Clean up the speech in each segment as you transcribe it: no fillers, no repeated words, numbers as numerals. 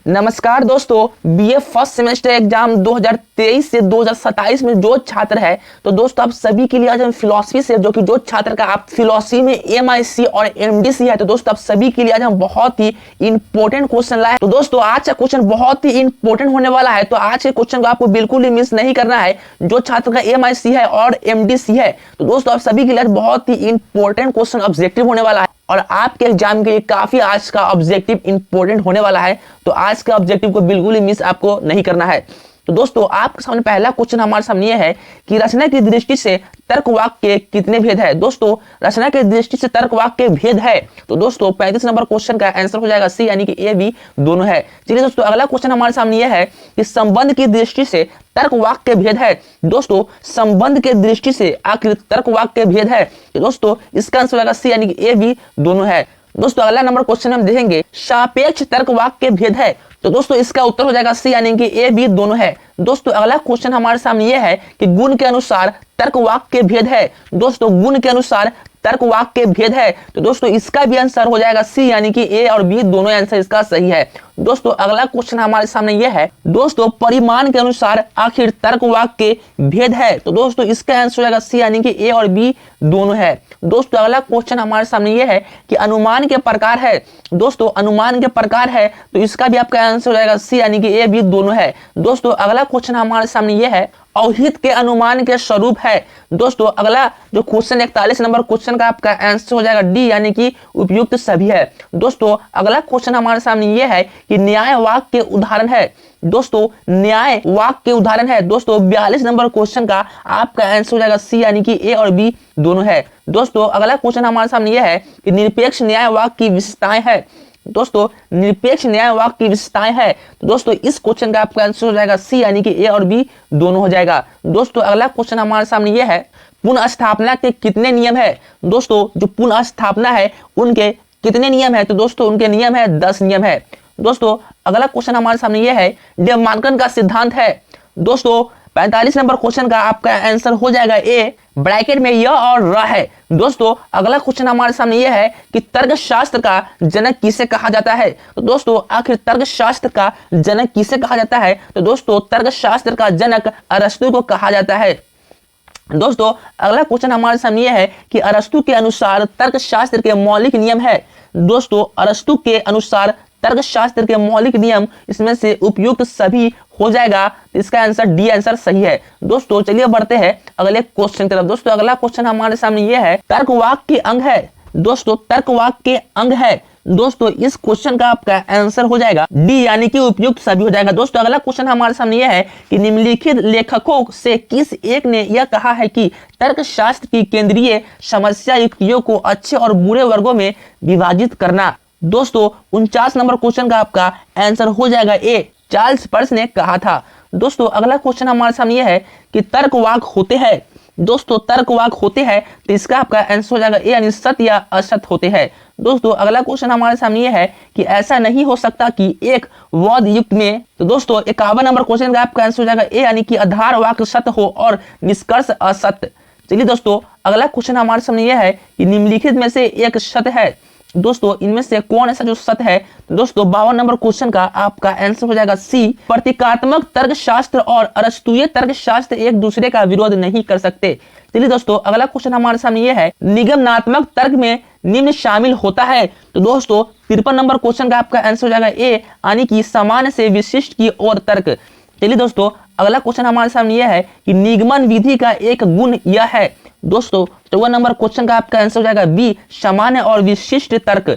नमस्कार दोस्तों, BA first semester exam 2023 से 2027 में जो छात्र है तो दोस्तों आप सभी के लिए आज हम फिलॉसफी से जो छात्र का आप फिलॉसफी में एमआईसी और एमडीसी है तो दोस्तों आप सभी के लिए आज हम बहुत ही इंपॉर्टेंट क्वेश्चन लाए। तो दोस्तों आज का क्वेश्चन बहुत ही इंपॉर्टेंट होने वाला है, तो आज के क्वेश्चन को आपको बिल्कुल ही मिस नहीं करना है। जो छात्र का एमआईसी है और एमडीसी है तो दोस्तों आप सभी के लिए बहुत ही इंपॉर्टेंट क्वेश्चन ऑब्जेक्टिव होने वाला है और आपके एग्जाम के लिए काफी आज का ऑब्जेक्टिव इंपॉर्टेंट होने वाला है। तो आज के ऑब्जेक्टिव को बिल्कुल ही मिस आपको नहीं करना है। तो दोस्तों आपके सामने पहला क्वेश्चन हमारे सामने ये है कि रचना की दृष्टि से तर्क वाक्य के कितने भेद है। दोस्तों रचना की दृष्टि से तर्क वाक्य के भेद है तो दोस्तों 35 नंबर क्वेश्चन का आंसर हो जाएगा सी, यानी कि ए बी दोनों है। चलिए दोस्तों अगला क्वेश्चन हमारे सामने यह है कि संबंध की दृष्टि से तर्क वाक्य के भेद है। दोस्तों संबंध के दृष्टि से आखिर तर्क वाक्य के भेद है तो दोस्तों इसका आंसर हो जाएगा सी, यानी कि ए बी दोनों है। दोस्तों अगला नंबर क्वेश्चन हम देखेंगे सापेक्ष तर्क वाक्य के भेद है तो दोस्तों इसका उत्तर हो जाएगा सी, यानी कि ए बी दोनों है। दोस्तों अगला क्वेश्चन हमारे सामने यह है कि गुण के अनुसार तर्क वाक्य के भेद है। दोस्तों गुण के अनुसार तर्क वाक्य के भेद है तो दोस्तों इसका भी आंसर हो जाएगा सी, यानी कि ए और बी दोनों आंसर इसका सही है। दोस्तों अगला क्वेश्चन हमारे सामने यह है दोस्तों परिमाण के अनुसार आखिर तर्क वाक्य के भेद है तो दोस्तों इसका आंसर हो जाएगा सी, यानी कि ए और बी दोनों है। दोस्तों अगला क्वेश्चन हमारे सामने यह है कि अनुमान के प्रकार है। दोस्तों अनुमान के प्रकार है तो इसका भी आपका आंसर हो जाएगा सी, यानी कि ए बी दोनों है। दोस्तों अगला क्वेश्चन हमारे सामने यह है अवहित के अनुमान के स्वरूप है। दोस्तों अगला जो क्वेश्चन 41 नंबर क्वेश्चन का आपका आंसर हो जाएगा डी, यानी कि उपयुक्त सभी है। दोस्तों अगला क्वेश्चन हमारे सामने यह है कि न्याय वाक्य के उदाहरण है। दोस्तों न्याय वाक्य के उदाहरण है। दोस्तों 42 नंबर क्वेश्चन का आपका आंसर हो जाएगा सी, यानी कि ए और बी दोनों है। दोस्तों अगला क्वेश्चन हमारे सामने यह है कि निरपेक्ष न्याय वाक्य की विशेषताएं है। दोस्तों निरपेक्ष न्याय वाक्य की विशेषताएं है तो दोस्तों इस क्वेश्चन का आपका आंसर हो जाएगा सी, यानी कि ए और बी दोनों हो जाएगा। दोस्तों अगला क्वेश्चन हमारे सामने यह है पुनः स्थापना के कितने नियम है। दोस्तों जो पुनः स्थापना है उनके कितने नियम है तो दोस्तों उनके नियम है 10 नियम है। दोस्तों अगला क्वेश्चन हमारे सामने यह है डेमार्कन का सिद्धांत है। दोस्तों 45 नंबर क्वेश्चन का आपका आंसर हो जाएगा ए, ब्रैकेट में य और र है। दोस्तों अगला क्वेश्चन हमारे सामने यह है कि तर्कशास्त्र का जनक किसे कहा जाता है तो दोस्तों आखिर तर्कशास्त्र का जनक किसे कहा जाता है तो दोस्तों तर्कशास्त्र का जनक अरस्तु को कहा जाता है। दोस्तों अगला क्वेश्चन हमारे सामने यह है कि अरस्तु के अनुसार तर्कशास्त्र के मौलिक नियम है। दोस्तों अरस्तु के अनुसार तर्कशास्त्र के मौलिक नियम इसमें से उपयुक्त सभी हो जाएगा तो इसका आंसर डी आंसर सही है। दोस्तों चलिए बढ़ते हैं अगले क्वेश्चन की तरफ। दोस्तों अगला क्वेश्चन हमारे सामने यह है तर्क वाक्य के अंग है। दोस्तों तर्क वाक्य के अंग है। दोस्तों इस क्वेश्चन का आपका आंसर हो जाएगा डी, यानी कि उपयुक्त सभी हो जाएगा। दोस्तों अगला क्वेश्चन हमारे सामने यह है कि निम्नलिखित लेखकों से किस एक ने यह कहा है कि तर्कशास्त्र की केंद्रीय समस्या युक्तियों को अच्छे और बुरे वर्गों में विभाजित करना। दोस्तों 49 नंबर क्वेश्चन का आपका आंसर हो जाएगा ए, चार्ल्स पर्स ने कहा था। दोस्तों अगला क्वेश्चन हमारे सामने यह है कि तर्क वाक्य होते हैं। दोस्तों तर्क वाक्य होते हैं तो इसका आपका आंसर हो जाएगा ए, यानी सत्य या असत्य होते हैं। दोस्तों अगला क्वेश्चन हमारे सामने यह है कि ऐसा नहीं हो सकता कि एक वाद युक्त में तो दोस्तों 51 नंबर क्वेश्चन का आपका आंसर हो जाएगा ए, यानी कि आधार वाक्य सत्य हो और निष्कर्ष असत्य। चलिए दोस्तों अगला क्वेश्चन हमारे सामने यह है कि निम्नलिखित में से एक सत्य है। दोस्तों इनमें से कौन ऐसा जो सत्य है तो दोस्तों 52 नंबर क्वेश्चन का आपका आंसर हो जाएगा सी, प्रतीकात्मक तर्कशास्त्र और अरस्तुय तर्कशास्त्र एक दूसरे का विरोध नहीं कर सकते। चलिए दोस्तों अगला क्वेश्चन हमारे सामने यह है निगमनात्मक तर्क में निम्न शामिल होता है तो दोस्तों 53 नंबर क्वेश्चन का आपका आंसर हो जाएगा ए, यानी कि सामान्य से विशिष्ट की ओर तर्क। चलिए दोस्तों अगला क्वेश्चन हमारे सामने यह है कि निगमन विधि का एक गुण यह है। दोस्तों 54 नंबर क्वेश्चन का आपका आंसर हो जाएगा बी, सामान्य और विशिष्ट तर्क।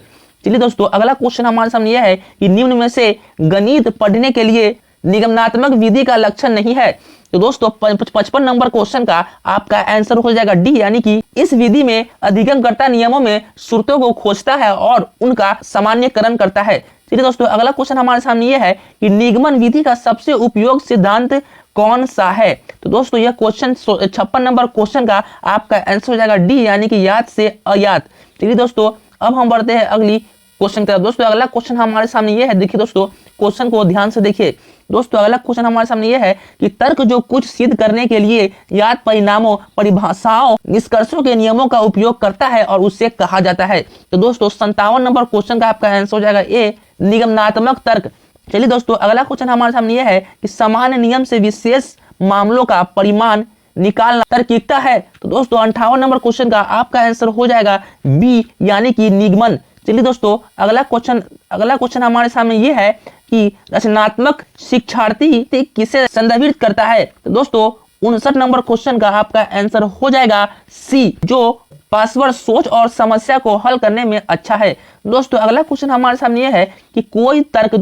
चलिए दोस्तों अगला क्वेश्चन हमारे सामने यह है कि निम्न में से गणित पढ़ने के लिए निगमनात्मक विधि का लक्षण नहीं है तो दोस्तों 55 नंबर क्वेश्चन का आपका आंसर हो जाएगा डी, यानी कि इस विधि में अधिगमकर्ता नियमों में श्रुतों को खोजता है और उनका सामान्यकरण करता है। चलिए दोस्तों अगला क्वेश्चन हमारे सामने यह है कि निगमन विधि का सबसे उपयोग सिद्धांत कौन सा है तो दोस्तों यह क्वेश्चन 56 नंबर क्वेश्चन का आपका आंसर हो जाएगा डी, यानी कि याद से अयात। चलिए दोस्तों अब हम बढ़ते हैं अगली क्वेश्चन की तरफ। दोस्तों अगला क्वेश्चन हमारे सामने यह है, देखिए दोस्तों क्वेश्चन को ध्यान से देखिए। दोस्तों अगला क्वेश्चन हमारे सामने यह है कि तर्क जो कुछ सिद्ध करने के लिए याद परिणामों, परिभाषाओं, निष्कर्षों के नियमों का उपयोग करता है और उससे कहा जाता है। तो दोस्तों 57 नंबर क्वेश्चन का आपका आंसर हो जाएगा ए, निगमनात्मक तर्क। चलिए दोस्तों, अगला क्वेश्चन हमारे सामने यह है कि सामान्य नियम से विशेष मामलों का परिमाण निकालना तार्किकता है। तो दोस्तों 58 नंबर क्वेश्चन का आपका आंसर हो जाएगा बी, यानी कि निगमन। चलिए दोस्तों, अगला क्वेश्चन हमारे सामने ये है कि रचनात्मक शिक्षार्थी किसे संदर्भित करता है। तो दोस्तों 59 नंबर क्वेश्चन का आपका आंसर हो जाएगा सी, जो पासवर्ड सोच और समस्या को हल करने में अच्छा है। दोस्तों अगला क्वेश्चन हमारे सामने यह है कि कोई तर्क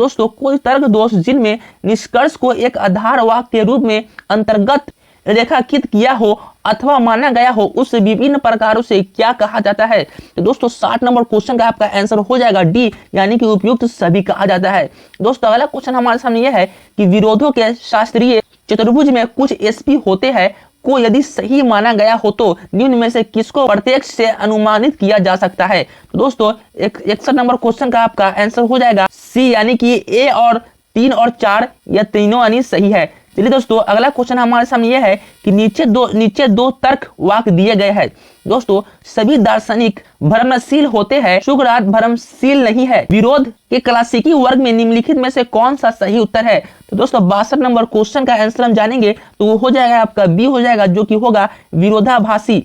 दोष जिनमें निष्कर्ष को एक आधार वाक्य के रूप में अंतर्गत रेखांकित किया हो अथवा माना गया हो, उस विभिन्न प्रकारों से क्या कहा जाता है। तो दोस्तों 60 नंबर क्वेश्चन का आपका आंसर हो जाएगा डी, यानी कि उपयुक्त सभी कहा जाता है। दोस्तों अगला क्वेश्चन हमारे सामने यह है कि विरोधों के शास्त्रीय चतुर्भुज में कुछ एसपी होते हैं को यदि सही माना गया हो तो निम्न में से किसको प्रत्यक्ष से अनुमानित किया जा सकता है। तो दोस्तों 61 नंबर क्वेश्चन का आपका आंसर हो जाएगा सी, यानी कि ए और 3 और 4 या तीनों यानी सही है। चलिए दोस्तों अगला क्वेश्चन हमारे सामने यह है कि नीचे दो तर्क वाक्य दिए गए हैं। दोस्तों सभी दार्शनिक भ्रमशील होते हैं, सुकरात भ्रमशील नहीं है। विरोध के क्लासिकी वर्ग में निम्नलिखित में से कौन सा सही उत्तर है। तो दोस्तों 62 नंबर क्वेश्चन का आंसर हम जानेंगे, तो वो हो जाएगा आपका बी हो जाएगा, जो कि होगा विरोधाभासी।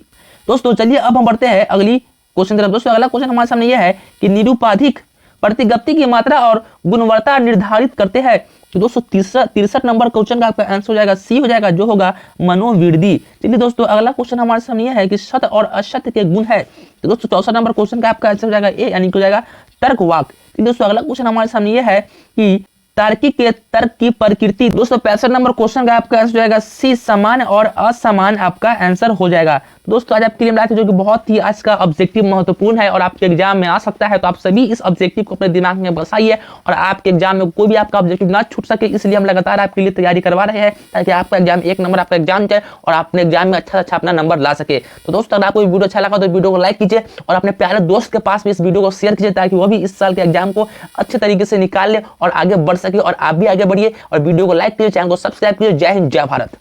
दोस्तों चलिए अब हम बढ़ते हैं अगली क्वेश्चन तरफ। दोस्तों अगला क्वेश्चन हमारे सामने यह है कि निरूपाधिक प्रतिगप्ति की मात्रा और गुणवत्ता निर्धारित करते हैं। तो दोस्तों 63 नंबर क्वेश्चन का आपका आंसर हो जाएगा सी हो जाएगा, जो होगा मनोवृद्धि। चलिए दोस्तों अगला क्वेश्चन हमारे सामने यह है कि सत्य और असत्य के गुण है। तो दोस्तों 64 नंबर क्वेश्चन का आपका आंसर हो जाएगा ए, यानी कि हो जाएगा तर्कवाक। दोस्तों अगला क्वेश्चन हमारे सामने यह है कि तार्किक के तर्क की प्रकृति। दोस्तों 65 नंबर क्वेश्चन का आपका आंसर हो जाएगा सी, समान और असमान आपका आंसर हो जाएगा। दोस्तों आज आपके लिए लाए थे जो कि बहुत ही आज का ऑब्जेक्टिव महत्वपूर्ण है और आपके एग्जाम में आ सकता है, तो आप सभी इस ऑब्जेक्टिव को अपने दिमाग में बसाइए और आपके एग्जाम में कोई भी आपका ऑब्जेक्टिव ना छूट सके, इसलिए हम लगातार आपके लिए तैयारी करवा रहे हैं ताकि आपका एग्जाम 1 नंबर आपका एग्जाम जाए और अपने एग्जाम में अच्छा अच्छा अपना नंबर ला सके। तो दोस्तों अगर आपको वीडियो अच्छा लगा तो वीडियो को लाइक कीजिए और अपने प्यारे दोस्त के पास भी इस वीडियो को शेयर कीजिए ताकि वो भी इस साल के एग्जाम को अच्छे तरीके से निकाल ले और आगे बढ़ सके और आप भी आगे बढ़िए। और वीडियो को लाइक कीजिए, चैनल को सब्सक्राइब कीजिए। जय हिंद, जय भारत।